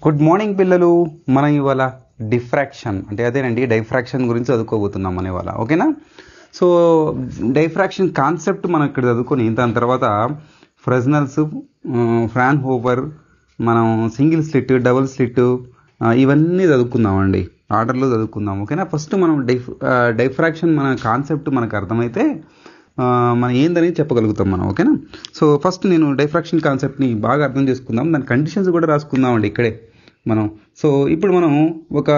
Good morning పిల్లలు. మనం ఇవాళ డిఫ్రాక్షన్ అంటే అదేనండి డైఫ్రాక్షన్ గురించి చదువుకోబోతున్నాం మనం ఇవాళ. ఓకేనా? సో డైఫ్రాక్షన్ కాన్సెప్ట్ మనం ఇక్కడ చదువుకొని దాని తర్వాత ఫ్రెస్నెల్స్, ఫ్రాన్హోఫర్, మనం సింగిల్ స్లిట్, డబుల్ స్లిట్ ఇవన్నీ చదువుకుందామండి, ఆర్డర్లో చదువుకుందాం. ఓకేనా? ఫస్ట్ మనం డైఫ్రాక్షన్ మన కాన్సెప్ట్ మనకు అర్థమైతే మనం ఏందని చెప్పగలుగుతాం మనం. ఓకేనా? సో ఫస్ట్ నేను డైఫ్రాక్షన్ కాన్సెప్ట్ని బాగా అర్థం చేసుకుందాం, దాని కండిషన్స్ కూడా రాసుకుందామండి ఇక్కడే మనం. సో ఇప్పుడు మనం ఒక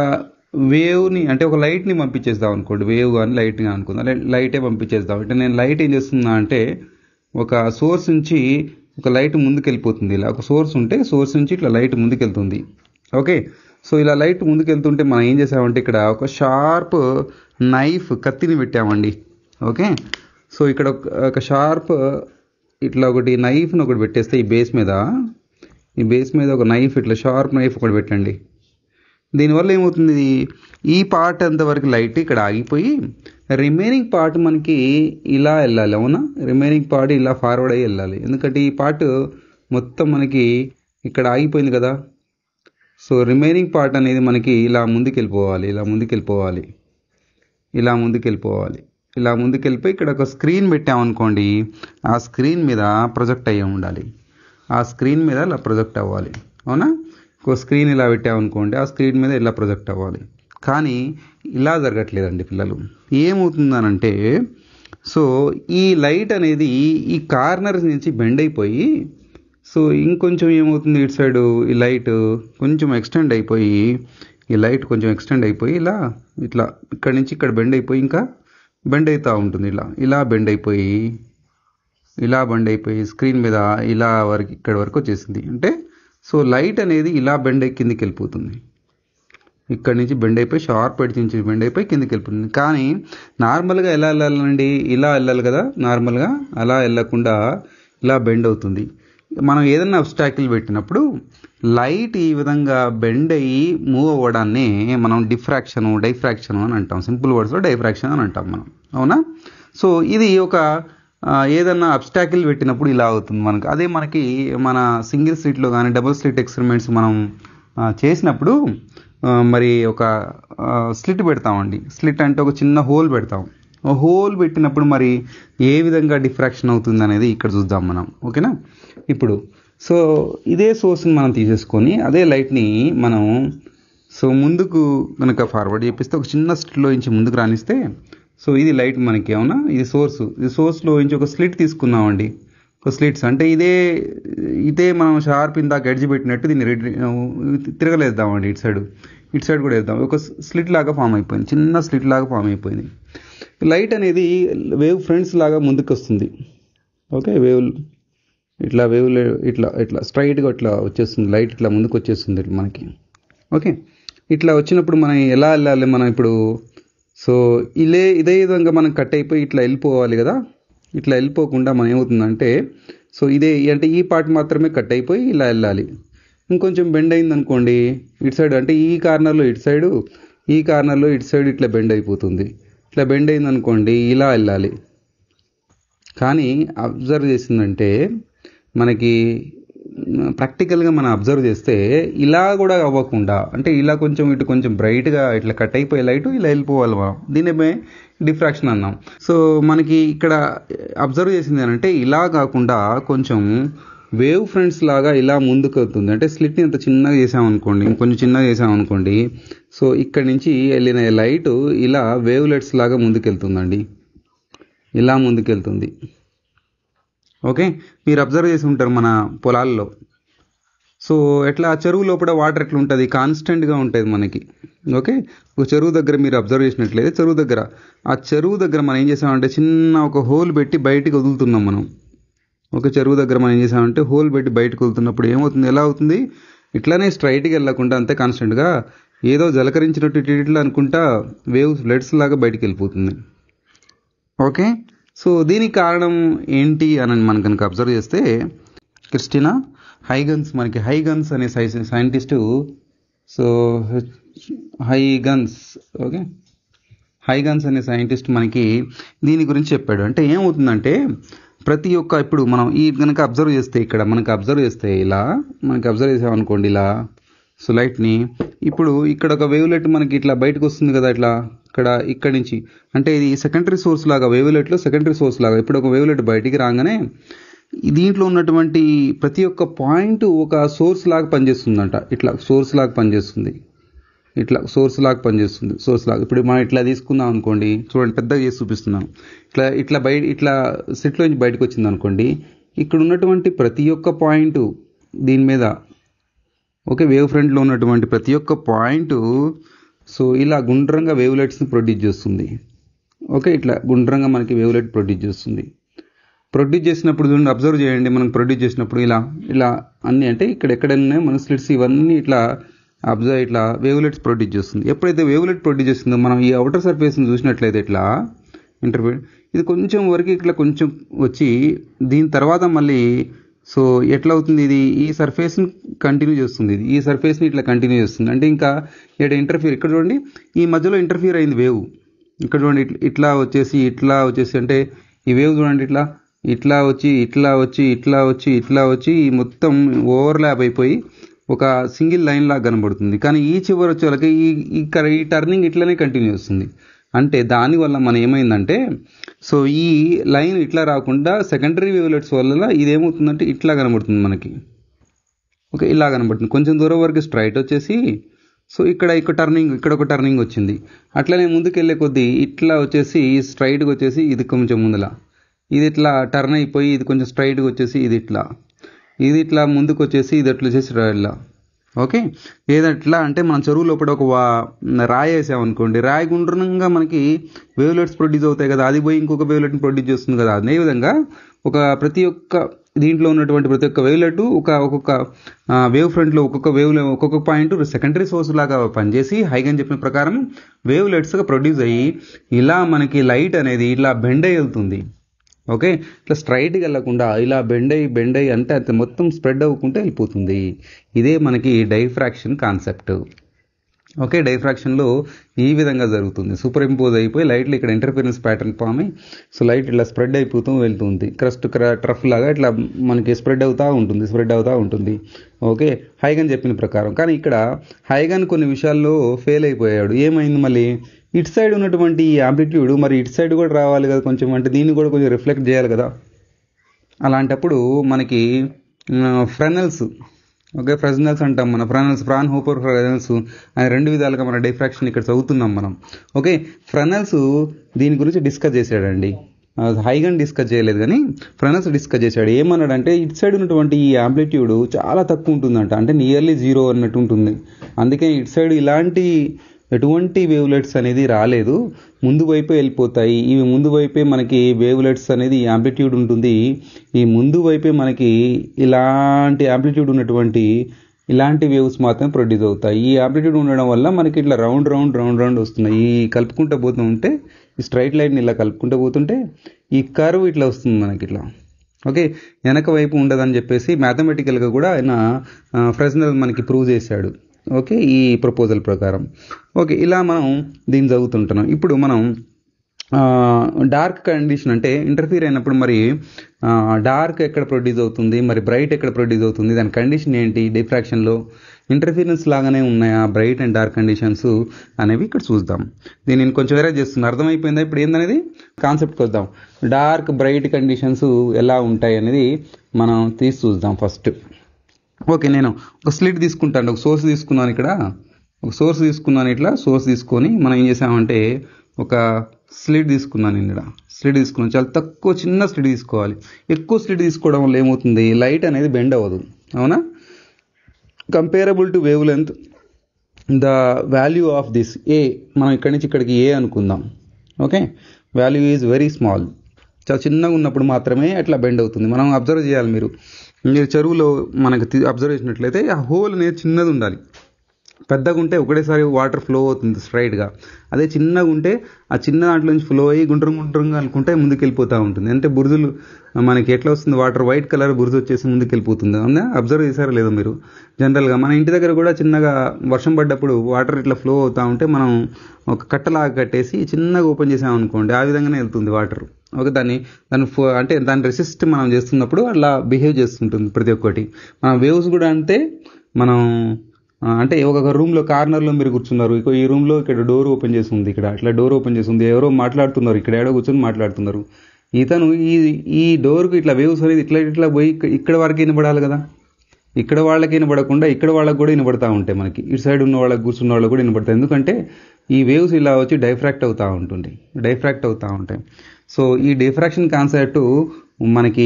వేవ్ని అంటే ఒక లైట్ని పంపించేద్దాం అనుకోండి, వేవ్ కానీ లైట్ కానీ అనుకుందాం, లైటే పంపించేద్దాం. అంటే నేను లైట్ ఏం చేస్తున్నా అంటే ఒక సోర్స్ నుంచి ఒక లైట్ ముందుకు వెళ్ళిపోతుంది. ఇలా ఒక సోర్స్ ఉంటే సోర్స్ నుంచి ఇట్లా లైట్ ముందుకెళ్తుంది. ఓకే, సో ఇలా లైట్ ముందుకెళ్తుంటే మనం ఏం చేసామంటే ఇక్కడ ఒక షార్ప్ నైఫ్, కత్తిని పెట్టామండి. ఓకే, సో ఇక్కడ ఒక షార్ప్ ఇట్లా ఒకటి నైఫ్ని ఒకటి పెట్టేస్తే ఈ బేస్ మీద ఒక నైఫ్, ఇట్లా షార్ప్ నైఫ్ ఒకటి పెట్టండి. దీనివల్ల ఏమవుతుంది, ఈ పార్ట్ అంతవరకు లైట్ ఇక్కడ ఆగిపోయి రిమైనింగ్ పార్ట్ మనకి ఇలా వెళ్ళాలి. అవునా? రిమైనింగ్ పార్ట్ ఇలా ఫార్వర్డ్ అయ్యి వెళ్ళాలి, ఎందుకంటే ఈ పార్ట్ మొత్తం మనకి ఇక్కడ ఆగిపోయింది కదా. సో రిమైనింగ్ పార్ట్ అనేది మనకి ఇలా ముందుకెళ్ళిపోవాలి, ఇలా ముందుకెళ్ళిపోయి ఇక్కడ ఒక స్క్రీన్ పెట్టామనుకోండి, ఆ స్క్రీన్ మీద ప్రొజెక్ట్ అయ్యి ఉండాలి, ఆ స్క్రీన్ మీద ఇలా ప్రొజెక్ట్ అవ్వాలి. అవునా? ఒక స్క్రీన్ ఇలా పెట్టామనుకోండి, ఆ స్క్రీన్ మీద ఇలా ప్రొజెక్ట్ అవ్వాలి. కానీ ఇలా జరగట్లేదండి పిల్లలు. ఏమవుతుందనంటే సో ఈ లైట్ అనేది ఈ కార్నర్ నుంచి బెండ్ అయిపోయి, సో ఇంకొంచెం ఏమవుతుంది, ఇటు సైడు ఈ లైట్ కొంచెం ఎక్స్టెండ్ అయిపోయి, ఇట్లా ఇక్కడ నుంచి ఇక్కడ బెండ్ అయిపోయి ఇంకా బెండ్ అవుతూ ఉంటుంది. ఇలా బెండ్ అయిపోయి స్క్రీన్ మీద ఇలా వరకు ఇక్కడ వరకు వచ్చేసింది. అంటే సో లైట్ అనేది ఇలా బెండ్ అయి కిందికి వెళ్ళిపోతుంది, ఇక్కడ నుంచి బెండ్ అయిపోయి షార్ప్ ఎడ్జ్ నుంచి బెండ్ అయిపోయి కిందికి వెళ్ళిపోతుంది. కానీ నార్మల్గా ఎలా వెళ్ళాలండి, ఇలా వెళ్ళాలి కదా, నార్మల్గా అలా వెళ్ళకుండా ఇలా బెండ్ అవుతుంది. మనం ఏదైనా అబ్స్టాకిల్ పెట్టినప్పుడు లైట్ ఈ విధంగా బెండ్ అయ్యి మూవ్ అవ్వడాన్ని మనం డైఫ్రాక్షన్ అని అంటాం. సింపుల్ వర్డ్స్లో డైఫ్రాక్షన్ అని అంటాం మనం. అవునా? సో ఇది ఒక ఏదన్నా అబ్స్టాకిల్ పెట్టినప్పుడు ఇలా అవుతుంది మనకు. అదే మనకి మన సింగిల్ స్లిట్లో కానీ డబుల్ స్లిట్ ఎక్స్పెరిమెంట్స్ మనం చేసినప్పుడు మరి ఒక స్లిట్ పెడతామండి. స్లిట్ అంటే ఒక చిన్న హోల్ పెడతాం. హోల్ పెట్టినప్పుడు మరి ఏ విధంగా డిఫ్రాక్షన్ అవుతుంది అనేది ఇక్కడ చూద్దాం మనం. ఓకేనా? ఇప్పుడు సో ఇదే సోర్స్ని మనం తీసేసుకొని అదే లైట్ని మనం సో ముందుకు కనుక ఫార్వర్డ్ చేపిస్తే ఒక చిన్న స్లిట్లో నుంచి ముందుకు రానిస్తే, సో ఇది లైట్ మనకి. అవునా? ఇది సోర్స్లో నుంచి ఒక స్లిట్ తీసుకున్నామండి. ఒక స్లిట్స్ అంటే ఇదే మనం షార్ప్ ఇందాక ఎడ్జ్ పెట్టినట్టు దీన్ని తిరగలేద్దామండి. ఇటు సైడ్ కూడా వేద్దాం. ఒక స్లిట్ లాగా ఫామ్ అయిపోయింది, చిన్న స్లిట్ లాగా ఫామ్ అయిపోయింది. లైట్ అనేది వేవ్ ఫ్రంట్స్ లాగా ముందుకు వస్తుంది. ఓకే, ఇట్లా స్ట్రైట్గా ఇట్లా వచ్చేస్తుంది, లైట్ ఇట్లా ముందుకు వచ్చేస్తుంది మనకి. ఓకే, ఇట్లా వచ్చినప్పుడు మనం ఎలా వెళ్ళాలి, మనం ఇప్పుడు సో ఇదే విధంగా మనం కట్ అయిపోయి ఇట్లా వెళ్ళిపోవాలి కదా. ఇట్లా వెళ్ళిపోకుండా మనం ఏమవుతుందంటే సో అంటే ఈ పార్ట్ మాత్రమే కట్ అయిపోయి ఇలా వెళ్ళాలి. ఇంకొంచెం బెండ్ అయింది అనుకోండి ఇటు సైడ్, అంటే ఈ కార్నర్లో ఇటు సైడ్ ఇట్లా బెండ్ అయిపోతుంది. ఇట్లా బెండ్ అయింది అనుకోండి ఇలా వెళ్ళాలి. కానీ అబ్జర్వ్ చేసిందంటే మనకి ప్రాక్టికల్గా మనం అబ్జర్వ్ చేస్తే ఇలా కూడా అవ్వకుండా, అంటే ఇలా ఇటు కొంచెం బ్రైట్గా ఇట్లా కట్ అయిపోయే లైట్ ఇలా వెళ్ళిపోవాలి మనం. దీనిమే డిఫ్రాక్షన్ అన్నాం. సో మనకి ఇక్కడ అబ్జర్వ్ చేసింది ఏంటంటే ఇలా కాకుండా కొంచెం వేవ్ ఫ్రంట్స్ లాగా ఇలా ముందుకు అవుతుంది. అంటే స్లిట్ని అంత చిన్నగా చేసామనుకోండి, ఇంకొంచెం చిన్నగా చేసామనుకోండి, సో ఇక్కడ నుంచి వెళ్ళిన లైట్ ఇలా వేవ్లెట్స్ లాగా ముందుకెళ్తుందండి, ఇలా ముందుకెళ్తుంది. ఓకే, మీరు అబ్జర్వ్ చేసి ఉంటారు మన పొలాల్లో. సో ఎట్లా చెరువు లోపల వాటర్ ఎట్లా ఉంటుంది, కాన్స్టెంట్గా ఉంటుంది మనకి. ఓకే, ఒక చెరువు దగ్గర మీరు అబ్జర్వ్ చేసినట్లయితే చెరువు దగ్గర మనం ఏం చేసామంటే చిన్న ఒక హోల్ పెట్టి బయటికి వదులుతున్నాం మనం. ఒక చెరువు దగ్గర మనం ఏం చేసామంటే హోల్ పెట్టి బయటకు వదులుతున్నప్పుడు ఏమవుతుంది, ఎలా అవుతుంది, ఇట్లానే స్ట్రైట్గా వెళ్ళకుండా అంతే కాన్స్టెంట్గా ఏదో జలకరించినట్టు ఇట్లా అనుకుంటా వేవ్ ఫ్లడ్స్ లాగా బయటికి వెళ్ళిపోతుంది. ఓకే, సో దీనికి కారణం ఏంటి అని మనం కనుక అబ్జర్వ్ చేస్తే క్రిస్టినా హైగన్స్ అనే సైంటిస్టు, సో హైగన్స్ అనే సైంటిస్ట్ మనకి దీని గురించి చెప్పాడు. అంటే ఏమవుతుందంటే ప్రతి ఒక్క ఇప్పుడు మనం ఈ కనుక అబ్జర్వ్ చేస్తే ఇలా మనకి అబ్జర్వ్ చేసామనుకోండి, ఇలా సో లైట్ని ఇప్పుడు ఇక్కడ ఒక వేవ్లెట్ మనకి ఇట్లా బయటకు వస్తుంది కదా, ఇట్లా ఇక్కడ నుంచి అంటే ఇది సెకండరీ సోర్స్ లాగా, వేవ్లెట్లో సెకండరీ సోర్స్ లాగా. ఇప్పుడు ఒక వేవ్లెట్ బయటికి రాగానే దీంట్లో ఉన్నటువంటి ప్రతి ఒక్క పాయింట్ ఒక సోర్స్ లాగా పనిచేస్తుందంట. ఇట్లా సోర్స్ లాగా పనిచేస్తుంది, సోర్స్ లాగా. ఇప్పుడు మనం ఇట్లా తీసుకుందాం అనుకోండి, చూడండి పెద్దగా చేసి చూపిస్తున్నాను. ఇట్లా సెట్లో నుంచి బయటకు వచ్చింది అనుకోండి, ఇక్కడ ఉన్నటువంటి ప్రతి ఒక్క పాయింట్ దీని మీద ఓకే, వేవ్ ఫ్రంట్లో ఉన్నటువంటి ప్రతి ఒక్క పాయింట్ సో ఇలా గుండ్రంగా వేవ్లెట్స్ని ప్రొడ్యూస్ చేస్తుంది. ఓకే, ఇట్లా గుండ్రంగా మనకి వేవ్లెట్ ప్రొడ్యూస్ చేస్తుంది. ప్రొడ్యూస్ చేసినప్పుడు చూడండి, అబ్జర్వ్ చేయండి, మనం ప్రొడ్యూస్ చేసినప్పుడు ఇలా అన్నీ అంటే ఎక్కడెక్కడైనా మన స్లిట్స్ ఇవన్నీ ఇట్లా వేవ్లెట్స్ ప్రొడ్యూస్ చేస్తుంది. ఎప్పుడైతే వేవ్లెట్ ప్రొడ్యూస్ చేస్తుందో మనం ఈ అవుటర్ సర్ఫేస్ని చూసినట్లయితే ఇట్లా ఇంటర్ఫియర్ ఇది కొంచెం వరకు ఇట్లా కొంచెం వచ్చి దీని తర్వాత మళ్ళీ సో ఎట్లా అవుతుంది, ఇది ఈ సర్ఫేస్ని కంటిన్యూ చేస్తుంది, ఈ సర్ఫేస్ని ఇట్లా కంటిన్యూ చేస్తుంది. అంటే ఇంకా ఇక్కడ చూడండి ఈ మధ్యలో ఇంటర్ఫియర్ అయింది వేవ్. ఇక్కడ చూడండి ఇట్లా వచ్చేసి అంటే ఈ వేవ్ చూడండి ఇట్లా వచ్చి మొత్తం ఓవర్లాప్ అయిపోయి ఒక సింగిల్ లైన్ లాగా కనబడుతుంది. కానీ ఈ చివరి వచ్చే వాళ్ళకి ఈ టర్నింగ్ ఇట్లనే కంటిన్యూ చేస్తుంది. అంటే దానివల్ల మనం ఏమైందంటే సో ఈ లైన్ ఇట్లా రాకుండా సెకండరీ వేవ్లెట్స్ వల్ల ఇదేమవుతుందంటే ఇట్లా కనబడుతుంది మనకి. ఓకే, ఇలా కనబడుతుంది. కొంచెం దూరం వరకు స్ట్రైట్ వచ్చేసి సో ఇక్కడ ఒక టర్నింగ్ వచ్చింది. అట్లనే ముందుకు వెళ్ళే కొద్దీ ఇట్లా వచ్చేసి స్ట్రైట్గా వచ్చేసి ఇది కొంచెం ముందల ఇది ఇట్లా టర్న్ అయిపోయి ఇది కొంచెం స్ట్రైట్గా వచ్చేసి ఇది ఇట్లా ముందుకు వచ్చేసి ఇది అట్లా వచ్చేసి ఇలా. ఓకే, ఏదట్లా అంటే మనం చెరువు లోపల ఒక రాయి వేసామనుకోండి, రాయి గుండ్రంగా మనకి వేవ్లెట్స్ ప్రొడ్యూస్ అవుతాయి కదా, అది పోయి ఇంకొక వేవ్లెట్ని ప్రొడ్యూస్ చేస్తుంది కదా. అదేవిధంగా ప్రతి ఒక్క దీంట్లో ఉన్నటువంటి ప్రతి ఒక్క వేవ్లెట్ ఒక్కొక్క వేవ్ ఫ్రంట్లో ఒక్కొక్క పాయింట్ సెకండరీ సోర్స్ లాగా పనిచేసి హైగన్ చెప్పిన ప్రకారం వేవ్లెట్స్గా ప్రొడ్యూస్ అయ్యి ఇలా మనకి లైట్ అనేది ఇలా బెండ్ అయి వెళ్తుంది. ఓకే, ఇట్లా స్ట్రైట్గా వెళ్ళకుండా ఇలా బెండ్ అయ్యి అంటే అది మొత్తం స్ప్రెడ్ అవ్వకుంటే వెళ్ళిపోతుంది. ఇదే మనకి డైఫ్రాక్షన్ కాన్సెప్ట్. ఓకే, డైఫ్రాక్షన్లో ఈ విధంగా జరుగుతుంది. సూపర్ ఇంపోజ్ అయిపోయి లైట్లో ఇక్కడ ఇంటర్ఫిరెన్స్ ప్యాటర్న్ ఫామ్ అయ్యి సో లైట్ ఇట్లా స్ప్రెడ్ అయిపోతూ వెళ్తుంది. ట్రఫ్ లాగా ఇట్లా మనకి స్ప్రెడ్ అవుతూ ఉంటుంది. ఓకే, హైగన్ చెప్పిన ప్రకారం. కానీ ఇక్కడ హైగన్ కొన్ని విషయాల్లో ఫెయిల్ అయిపోయాడు. ఏమైంది, మళ్ళీ ఇటు సైడ్ ఉన్నటువంటి ఈ యాంప్లిట్యూడ్ మరి ఇటు సైడ్ కూడా రావాలి కదా కొంచెం, అంటే దీన్ని కూడా కొంచెం రిఫ్లెక్ట్ చేయాలి కదా. అలాంటప్పుడు మనకి ఫ్రెనెల్స్ అంటాం, మన ఫ్రాన్హోఫర్ ఫ్రెనెల్స్ అనే రెండు విధాలుగా మన డైఫ్రాక్షన్ ఇక్కడ చదువుతున్నాం మనం. ఓకే, ఫ్రెనెల్స్ దీని గురించి డిస్కస్ చేశాడండి, హైగన్ డిస్కస్ చేయలేదు కానీ ఫ్రెనెల్స్ డిస్కస్ చేశాడు. ఏమన్నాడంటే ఇటు సైడ్ ఉన్నటువంటి ఈ యాంప్లిట్యూడ్ చాలా తక్కువ ఉంటుందంట, అంటే నియర్లీ 0 అన్నట్టు ఉంటుంది. అందుకే ఇటు సైడ్ ఎటువంటి వేవ్లెట్స్ అనేది రాలేదు, ముందు వైపే వెళ్ళిపోతాయి. ఇవి ముందు వైపే మనకి వేవ్లెట్స్ అనేది యాంప్లిట్యూడ్ ఉంటుంది. ఈ ముందు వైపే మనకి ఇలాంటి యాంప్లిట్యూడ్ ఉన్నటువంటి ఇలాంటి వేవ్స్ మాత్రమే ప్రొడ్యూస్ అవుతాయి. ఈ యాంప్లిట్యూడ్ ఉండడం వల్ల మనకి ఇట్లా రౌండ్ వస్తున్నాయి. ఈ కలుపుకుంటూ పోతుంటే ఈ స్ట్రైట్ లైన్ని ఇలా కలుపుకుంటూ పోతుంటే ఈ కర్వ్ ఇట్లా వస్తుంది మనకి ఇట్లా. ఓకే, వెనక వైపు ఉండదని చెప్పేసి మ్యాథమెటికల్గా కూడా ఆయన ఫ్రెస్నెల్ మనకి ప్రూవ్ చేశాడు. ఓకే, ఈ ప్రపోజల్ ప్రకారం. ఓకే, ఇలా మనం దీన్ని చదువుతుంటున్నాం. ఇప్పుడు మనం డార్క్ కండిషన్ అంటే ఇంటర్ఫియర్ అయినప్పుడు మరి డార్క్ ఎక్కడ ప్రొడ్యూస్ అవుతుంది, మరి బ్రైట్ ఎక్కడ ప్రొడ్యూస్ అవుతుంది, దాని కండిషన్ ఏంటి, డిఫ్రాక్షన్లో ఇంటర్ఫిరెన్స్ లాగానే ఉన్నాయా బ్రైట్ అండ్ డార్క్ కండిషన్స్ అనేవి ఇక్కడ చూద్దాం. దీన్ని నేను కొంచెం వేరే చేస్తున్నాను, అర్థమైపోయిందా ఇప్పుడు ఏందనేది కాన్సెప్ట్కి వద్దాం. డార్క్ బ్రైట్ కండిషన్స్ ఎలా ఉంటాయి అనేది మనం చూద్దాం ఫస్ట్. ఓకే, నేను ఒక స్లిట్ తీసుకుంటాను, ఒక సోర్స్ తీసుకున్నాను, ఇట్లా సోర్స్ తీసుకొని మనం ఏం చేసామంటే ఒక స్లిట్ తీసుకున్నాను. చాలా తక్కువ చిన్న స్లిట్ తీసుకోవాలి. ఎక్కువ స్లిట్ తీసుకోవడం వల్ల ఏమవుతుంది, లైట్ అనేది బెండ్ అవ్వదు. అవునా, comparable to wavelength the value of this a, మనం ఇక్కడి నుంచి ఇక్కడికి ఏ అనుకుందాం. Okay, value is very small, చాలా చిన్నగా ఉన్నప్పుడు మాత్రమే అట్లా బెండ్ అవుతుంది. మనం అబ్జర్వ్ చేయాలి, మీరు చెరువులో మనకు అబ్జర్వ్ చేసినట్లయితే ఆ హోల్ అనేది చిన్నది ఉండాలి. పెద్దగా ఉంటే ఒకటేసారి వాటర్ ఫ్లో అవుతుంది స్ట్రైట్గా. అదే చిన్నగా ఉంటే ఆ చిన్న దాంట్లో నుంచి ఫ్లో అయ్యి గుండ్రంగా అనుకుంటే ముందుకు వెళ్ళిపోతూ ఉంటుంది. అంటే బురదలు మనకి ఎట్లా వస్తుంది, వాటర్ వైట్ కలర్ బురద వచ్చేసి ముందుకు వెళ్ళిపోతుంది. అవునా, అబ్జర్వ్ చేశారో లేదో మీరు. జనరల్గా మన ఇంటి దగ్గర కూడా చిన్నగా వర్షం పడ్డప్పుడు వాటర్ ఇట్లా ఫ్లో అవుతూ ఉంటే మనం ఒక కట్టలాగా కట్టేసి చిన్నగా ఓపెన్ చేసామనుకోండి, ఆ విధంగానే వెళ్తుంది వాటర్. ఓకే, దాన్ని రెసిస్ట్ మనం చేస్తున్నప్పుడు అలా బిహేవ్ చేస్తుంటుంది ప్రతి ఒక్కటి. మన వేవ్స్ కూడా అంటే మనం అంటే ఒక రూమ్లో కార్నర్లో మీరు కూర్చున్నారు, ఈ రూమ్లో ఇక్కడ డోర్ ఓపెన్ చేసి ఉంది, ఇక్కడ ఇట్లా డోర్ ఓపెన్ చేసి ఉంది, ఎవరో మాట్లాడుతున్నారు, ఇక్కడ ఏడో కూర్చొని మాట్లాడుతున్నారు. ఇతను ఈ డోర్కు ఇట్లా వేవ్స్ అనేది ఇట్లా ఇట్లా పోయి ఇక్కడ వరకు వినబడాలి కదా, ఇక్కడ వాళ్ళకి వినబడకుండా ఇక్కడ వాళ్ళకి కూడా వినబడతా ఉంటాయి, మనకి ఇటు సైడ్ ఉన్న వాళ్ళకి కూర్చున్న వాళ్ళకి కూడా వినబడతాయి. ఎందుకంటే ఈ వేవ్స్ ఇలా వచ్చి డైఫ్రాక్ట్ అవుతూ ఉంటాయి. సో ఈ డిఫ్రాక్షన్ కాన్సెప్ట్ మనకి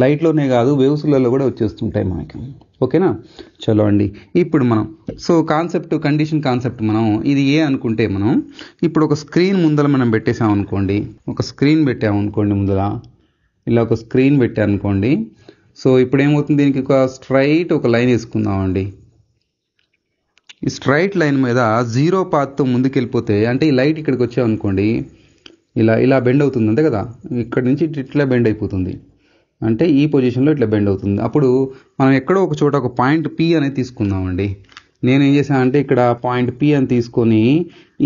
లైట్లోనే కాదు వేవ్స్లలో కూడా వచ్చేస్తుంటాయి మనకి. ఓకేనా, చలో అండి. ఇప్పుడు మనం కండిషన్ కాన్సెప్ట్ మనం ఇది అనుకుంటే మనం ఇప్పుడు ఒక స్క్రీన్ ముందర మనం పెట్టేసామనుకోండి, ముందర ఇలా ఒక స్క్రీన్ పెట్టామనుకోండి. సో ఇప్పుడు ఏమవుతుంది, దీనికి ఒక స్ట్రైట్ ఒక లైన్ వేసుకుందామండి. ఈ స్ట్రైట్ లైన్ మీద 0 పాత్తో ముందుకు వెళ్ళిపోతే, అంటే ఈ లైట్ ఇక్కడికి వచ్చామనుకోండి, ఇలా బెండ్ అవుతుంది అంతే కదా, ఇక్కడ నుంచి ఇట్లా బెండ్ అయిపోతుంది, అంటే ఈ పొజిషన్లో ఇట్లా బెండ్ అవుతుంది. అప్పుడు మనం ఎక్కడో ఒక చోట ఒక పాయింట్ P అనేది తీసుకుందామండి. నేను ఏం చేశానంటే ఇక్కడ పాయింట్ P అని తీసుకొని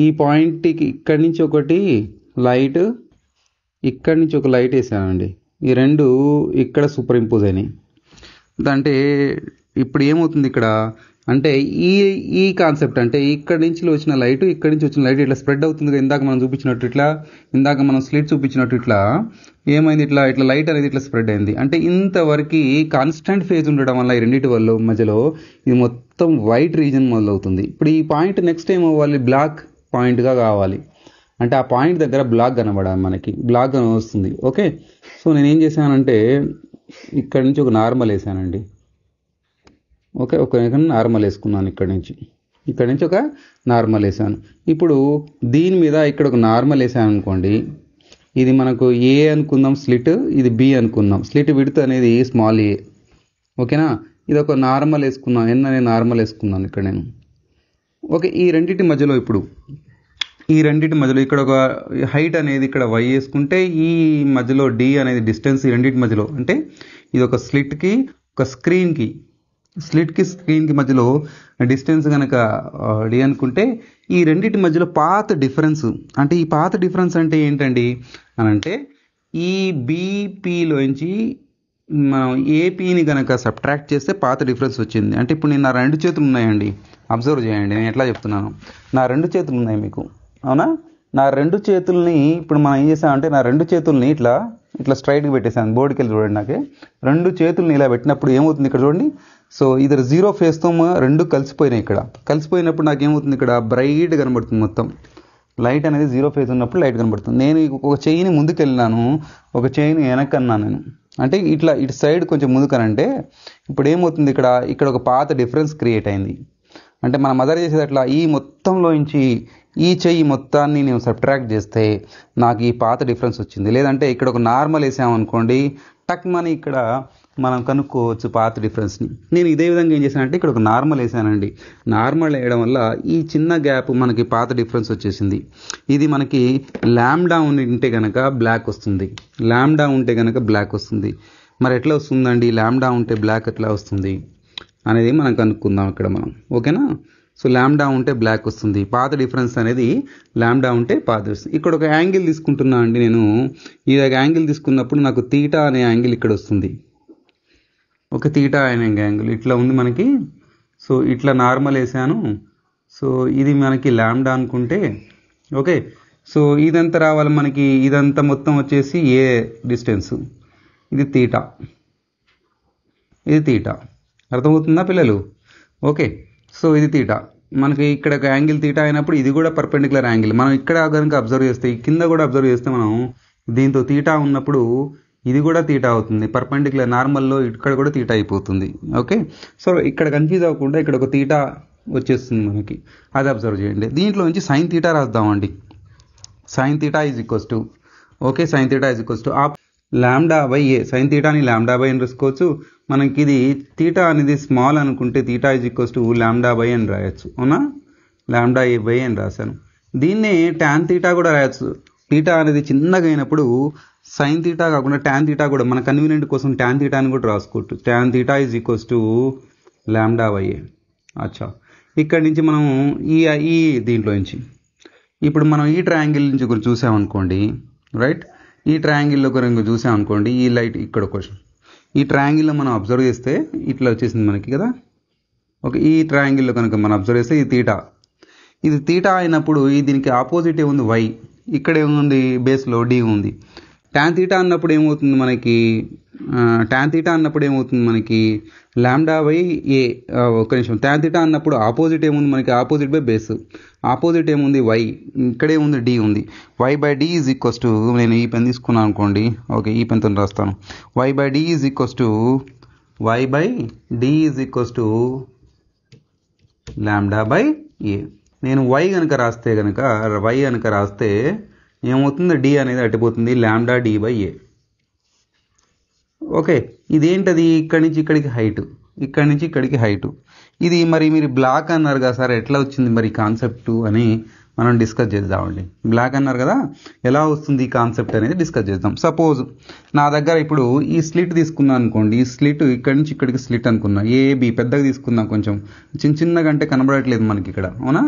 ఈ పాయింట్కి ఇక్కడి నుంచి ఒకటి లైట్, ఇక్కడి నుంచి ఒక లైట్ వేసానండి. ఈ రెండు ఇక్కడ సూపర్ ఇంపోజ్ అయినాయి. అంటే ఇప్పుడు ఏమవుతుంది ఇక్కడ అంటే ఈ కాన్సెప్ట్ అంటే ఇక్కడి నుంచి వచ్చిన లైట్ ఇట్లా స్ప్రెడ్ అవుతుంది. ఇందాక మనం చూపించినట్టు ఇందాక మనం స్లిట్ చూపించినట్టు ఇట్లా ఏమైంది, ఇట్లా లైట్ అనేది ఇట్లా స్ప్రెడ్ అయింది. అంటే ఇంతవరకు కాన్స్టెంట్ ఫేజ్ ఉండడం వల్ల ఈ రెండింటి వల్ల మధ్యలో ఇది మొత్తం వైట్ రీజన్ మొదలవుతుంది. ఇప్పుడు ఈ పాయింట్ నెక్స్ట్ ఏం అవ్వాలి, బ్లాక్ పాయింట్గా కావాలి. అంటే ఆ పాయింట్ దగ్గర బ్లాక్ కనబడాలి, మనకి బ్లాక్ వస్తుంది. ఓకే, సో నేనేం చేశానంటే ఇక్కడి నుంచి ఒక నార్మల్ వేసానండి. ఓకే, ఒక నార్మల్ వేసుకున్నాను, ఇక్కడి నుంచి ఒక నార్మల్ వేసాను. ఇప్పుడు దీని మీద ఇక్కడ ఒక నార్మల్ వేసాను అనుకోండి, ఇది మనకు ఏ అనుకుందాం స్లిట్, ఇది బి అనుకుందాం. స్లిట్ విడ్త్ అనేది స్మాల్ ఏ. ఓకేనా, ఇది ఒక నార్మల్ వేసుకున్నాను, ఎన్ అనే నార్మల్ వేసుకున్నాను ఇక్కడ నేను. ఓకే, ఈ రెండింటి మధ్యలో ఇక్కడ ఒక హైట్ అనేది ఇక్కడ వై వేసుకుంటే, ఈ మధ్యలో డి అనేది డిస్టెన్స్ ఈ రెండింటి మధ్యలో, అంటే ఇది ఒక స్లిట్కి ఒక స్క్రీన్కి మధ్యలో డిస్టెన్స్ కనుక డి అనుకుంటే, ఈ రెండింటి మధ్యలో పాత్ డిఫరెన్స్, అంటే ఈ పాత్ డిఫరెన్స్ అంటే ఏంటండి అని అంటే, ఈ బీపీలోంచి మనం ఏపీని కనుక సబ్ట్రాక్ట్ చేస్తే పాత డిఫరెన్స్ వచ్చింది. అంటే ఇప్పుడు నేను నా 2 చేతులు ఉన్నాయండి, అబ్జర్వ్ చేయండి నేను ఎట్లా చెప్తున్నాను. నా 2 చేతులు ఉన్నాయి మీకు, అవునా? నా 2 చేతుల్ని ఇప్పుడు మనం ఏం చేసామంటే, నా 2 చేతుల్ని ఇట్లా స్ట్రైట్గా పెట్టేసాను. బోర్డుకి వెళ్ళి చూడండి, నాకు 2 చేతుల్ని ఇలా పెట్టినప్పుడు ఏమవుతుంది ఇక్కడ చూడండి. సో ఇది 0 ఫేస్తో 2 కలిసిపోయినాయి. ఇక్కడ కలిసిపోయినప్పుడు నాకు ఏమవుతుంది, ఇక్కడ బ్రైట్ కనబడుతుంది, మొత్తం లైట్ అనేది 0 ఫేజ్ ఉన్నప్పుడు లైట్ కనబడుతుంది. నేను ఒక చెయ్యిని ముందుకు వెళ్ళినాను, ఒక చెయ్యిని వెనక్కన్నాను నేను, అంటే ఇటు సైడ్ కొంచెం ముందుకనంటే ఇప్పుడు ఏమవుతుంది, ఇక్కడ ఒక పాత డిఫరెన్స్ క్రియేట్ అయింది. అంటే మనం మదర్ చేసేది అట్లా ఈ మొత్తంలో నుంచి ఈ చెయ్యి మొత్తాన్ని నేను సబ్ట్రాక్ట్ చేస్తే నాకు ఈ పాత డిఫరెన్స్ వచ్చింది. లేదంటే ఇక్కడ ఒక నార్మల్ వేసామనుకోండి, టక్ మని ఇక్కడ మనం కనుక్కోవచ్చు పాత డిఫరెన్స్ని. నేను ఇదే విధంగా ఏం చేశానంటే ఇక్కడ ఒక నార్మల్ వేసానండి. నార్మల్ వేయడం వల్ల ఈ చిన్న గ్యాప్ మనకి పాత డిఫరెన్స్ వచ్చేసింది. ఇది మనకి ల్యాండా ఉంటే కనుక బ్లాక్ వస్తుంది, మరి ఎట్లా వస్తుందండి ల్యాండా ఉంటే బ్లాక్ ఎట్లా వస్తుంది అనేది మనం కనుక్కుందాం ఇక్కడ మనం. ఓకేనా, సో ల్యాండా ఉంటే బ్లాక్ వస్తుంది, పాత డిఫరెన్స్ అనేది ల్యాండా ఉంటే పాత వస్తుంది. ఇక్కడ ఒక యాంగిల్ తీసుకుంటున్నా అండి నేను. ఈ యాంగిల్ తీసుకున్నప్పుడు నాకు తీటా అనే యాంగిల్ ఇక్కడ వస్తుంది. ఒక తీటా అనే యాంగిల్ ఇట్లా ఉంది మనకి. సో ఇట్లా నార్మల్ వేసాను. సో ఇది మనకి ల్యాండా అనుకుంటే, ఓకే, సో ఇదంతా రావాలి మనకి, ఇదంతా మొత్తం వచ్చేసి ఏ డిస్టెన్స్, ఇది తీటా, అర్థమవుతుందా పిల్లలు? ఓకే, సో ఇది తీటా, మనకి ఇక్కడ ఒక యాంగిల్ తీటా అయినప్పుడు ఇది కూడా పర్పెండిక్యులర్ యాంగిల్. మనం ఇక్కడ కనుక అబ్జర్వ్ చేస్తే, కింద కూడా అబ్జర్వ్ చేస్తే మనం దీంతో తీటా ఉన్నప్పుడు ఇది కూడా తీటా అవుతుంది, పర్పెండిక్యులర్ నార్మల్లో ఇక్కడ కూడా తీటా అయిపోతుంది. ఓకే, సో ఇక్కడ కన్ఫ్యూజ్ అవ్వకుండా ఇక్కడ ఒక తీటా వచ్చేస్తుంది మనకి, అది అబ్జర్వ్ చేయండి. దీంట్లో నుంచి సైన్ తీటా రాద్దామండి. Sine theta is equals to, okay, sine theta is equals to lambda by a. Sine తీటాని ల్యాండా బై అని రాసుకోవచ్చు. మనకి ఇది తీటా అనేది స్మాల్ అనుకుంటే theta is equals to lambda by అని రాయొచ్చు, అవునా? ల్యాండా ఏ బై అని రాశాను. దీన్నే ట్యాన్ తీటా కూడా రాయొచ్చు. తీటా అనేది చిన్నగా అయినప్పుడు సైన్ తీటా కాకుండా ట్యాన్ తీటా కూడా మన కన్వీనియంట్ కోసం ట్యాన్ తీటా అని కూడా రాసుకోవచ్చు. Tan theta is equals to lambda by a. అచ్చా, ఇక్కడి నుంచి మనం ఈ దీంట్లో నుంచి ఇప్పుడు మనం ఈ ట్రయాంగిల్ నుంచి ఒకటి చూసామనుకోండి, రైట్? ఈ ట్రయాంగిల్లో ఒకటి చూసామనుకోండి, ఈ లైట్ ఇక్కడ క్వశ్చన్, ఈ ట్రయాంగిల్లో మనం అబ్జర్వ్ చేస్తే ఇట్లా వచ్చేసింది మనకి కదా, ఓకే, ఈ ట్రయాంగిల్లో కనుక మనం అబ్జర్వ్ చేస్తే ఇది తీటా అయినప్పుడు దీనికి ఆపోజిట్ ఏముంది వై, ఇక్కడ ఏముంది బేస్లో డి ఉంది. ట్యాన్ తీటా అన్నప్పుడు ఏమవుతుంది మనకి లాంబ్డా బై ఏ. ఒక నిమిషం, ట్యాన్ తీటా అన్నప్పుడు ఆపోజిట్ ఏముంది మనకి, ఆపోజిట్ బై బేస్, ఆపోజిట్ ఏముంది వై, ఇక్కడే ఉంది డి ఉంది. Y by d is equals to, నేను ఈ పెన్ తీసుకున్నాను అనుకోండి, ఓకే ఈ పెన్తో రాస్తాను. Y by d is equals to lambda by a. నేను వై కనుక రాస్తే ఏమవుతుంది, డి అనేది అట్టిపోతుంది, lambda D by A. Okay, ఇదేంటది, ఇక్కడి నుంచి ఇక్కడికి హైటు. ఇది మరి మీరు బ్లాక్ అన్నారు కదా సార్, ఎట్లా వచ్చింది మరి కాన్సెప్ట్ అని మనం డిస్కస్ చేద్దామండి. బ్లాక్ అన్నారు కదా, ఎలా వస్తుంది ఈ కాన్సెప్ట్ అనేది డిస్కస్ చేద్దాం. సపోజ్ నా దగ్గర ఇప్పుడు ఈ స్లిట్ తీసుకున్నాను అనుకోండి, ఈ స్లిట్ ఇక్కడి నుంచి ఇక్కడికి స్లిట్ అనుకున్నా, ఏబి పెద్దగా తీసుకున్నా, కొంచెం చిన్నగా అంటే కనబడట్లేదు మనకి ఇక్కడ, అవునా.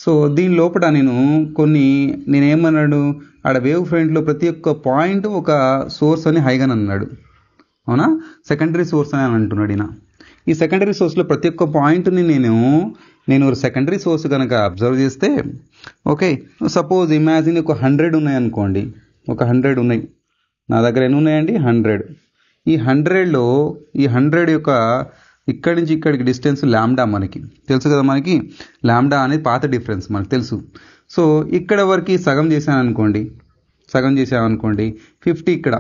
సో దీని లోపల నేనేమన్నాడు, ఆడ వేవ్ ఫ్రంట్లో ప్రతి ఒక్క పాయింట్ ఒక సోర్స్ అని హైగన్ అన్నాడు, అవునా. సెకండరీ సోర్స్ అని అంటున్నాడు ఈయన. ఈ సెకండరీ సోర్స్లో ప్రతి ఒక్క పాయింట్ని నేను సెకండరీ సోర్స్ కనుక అబ్జర్వ్ చేస్తే, ఓకే సపోజ్ ఇమాజిన్ ఒక 100 ఉన్నాయి అనుకోండి, ఒక 100 ఉన్నాయి నా దగ్గర. ఎన్ని ఉన్నాయండి, 100. ఈ 100 యొక్క ఇక్కడి నుంచి ఇక్కడికి డిస్టెన్స్ లాంబ్డా మనకి తెలుసు కదా, మనకి లాంబ్డా అనేది పాత డిఫరెన్స్ మనకు తెలుసు. సో ఇక్కడ వరకు సగం చేశాను అనుకోండి, 50 ఇక్కడ